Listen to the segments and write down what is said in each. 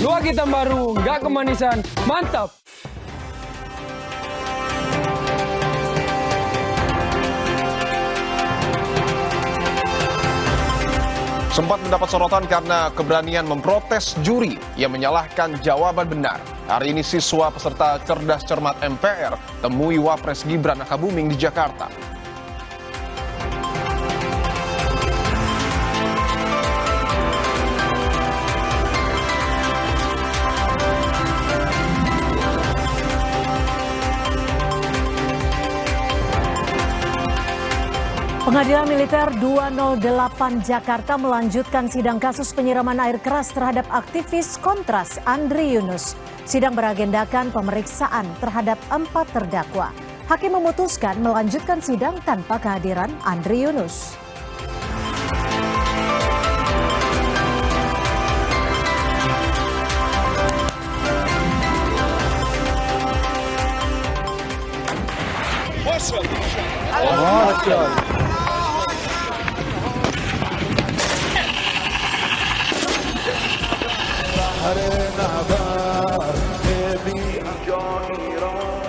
Dua hitam baru, nggak kemanisan, mantap! Sempat mendapat sorotan karena keberanian memprotes juri yang menyalahkan jawaban benar. Hari ini siswa peserta cerdas cermat MPR temui Wapres Gibran Rakabuming di Jakarta. Pengadilan Militer 208 Jakarta melanjutkan sidang kasus penyiraman air keras terhadap aktivis Kontras Andri Yunus. Sidang beragendakan pemeriksaan terhadap 4 terdakwa. Hakim memutuskan melanjutkan sidang tanpa kehadiran Andri Yunus.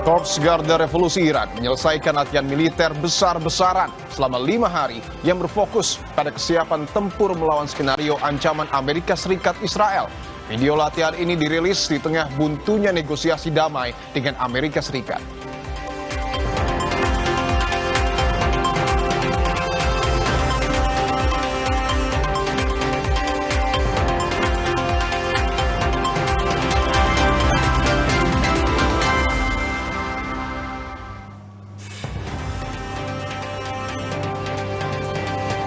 Korps Garda Revolusi Iran menyelesaikan latihan militer besar-besaran selama 5 hari yang berfokus pada kesiapan tempur melawan skenario ancaman Amerika Serikat Israel. Video latihan ini dirilis di tengah buntunya negosiasi damai dengan Amerika Serikat.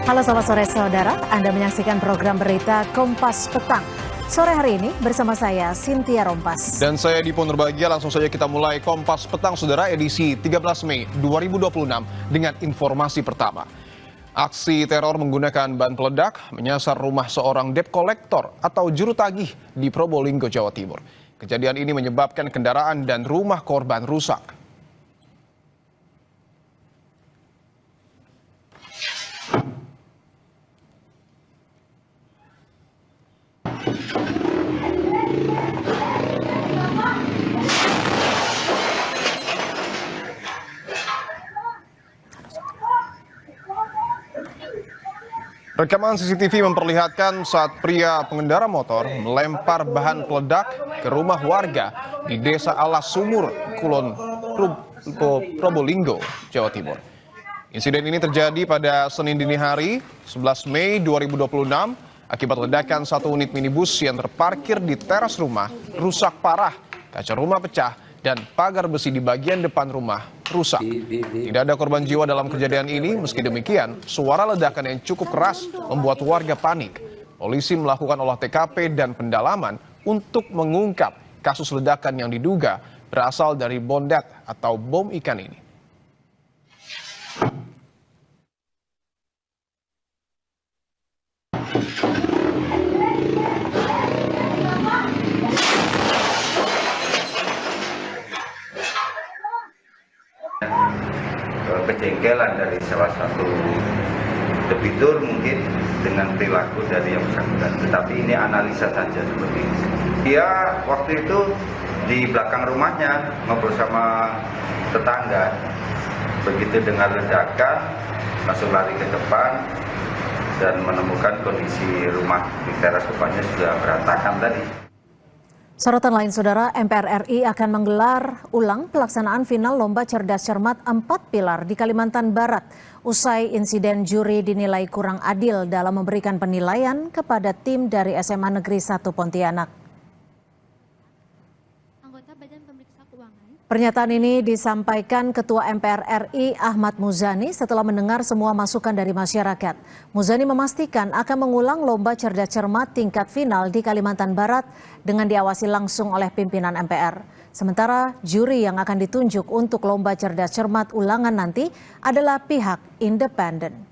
Halo selamat sore saudara, Anda menyaksikan program berita Kompas Petang. Sore hari ini bersama saya Cynthia Rompas. Dan saya Dipo Nurbahagia, langsung saja kita mulai Kompas Petang saudara edisi 13 Mei 2026 dengan informasi pertama. Aksi teror menggunakan bahan peledak menyasar rumah seorang debt collector atau juru tagih di Probolinggo, Jawa Timur. Kejadian ini menyebabkan kendaraan dan rumah korban rusak. Rekaman CCTV memperlihatkan saat pria pengendara motor melempar bahan peledak ke rumah warga di Desa Alas Sumur, Kulon Probolinggo, Jawa Timur. Insiden ini terjadi pada Senin dini hari, 11 Mei 2026, akibat ledakan satu unit minibus yang terparkir di teras rumah rusak parah, kaca rumah pecah, dan pagar besi di bagian depan rumah rusak. Tidak ada korban jiwa dalam kejadian ini, meski demikian, suara ledakan yang cukup keras membuat warga panik. Polisi melakukan olah TKP dan pendalaman untuk mengungkap kasus ledakan yang diduga berasal dari bondet atau bom ikan ini. Kejengkelan dari salah satu debitur mungkin dengan perilaku dari yang bersangkutan, tetapi ini analisa saja seperti ini. Dia waktu itu di belakang rumahnya ngobrol sama tetangga, begitu dengar ledakan langsung lari ke depan dan menemukan kondisi rumah di teras rumahnya sudah berantakan tadi. Sorotan lain saudara, MPR RI akan menggelar ulang pelaksanaan final Lomba Cerdas Cermat 4 Pilar di Kalimantan Barat. Usai insiden juri dinilai kurang adil dalam memberikan penilaian kepada tim dari SMA Negeri 1 Pontianak. Pernyataan ini disampaikan Ketua MPR RI Ahmad Muzani setelah mendengar semua masukan dari masyarakat. Muzani memastikan akan mengulang Lomba Cerdas Cermat tingkat final di Kalimantan Barat dengan diawasi langsung oleh pimpinan MPR. Sementara juri yang akan ditunjuk untuk Lomba Cerdas Cermat ulangan nanti adalah pihak independen.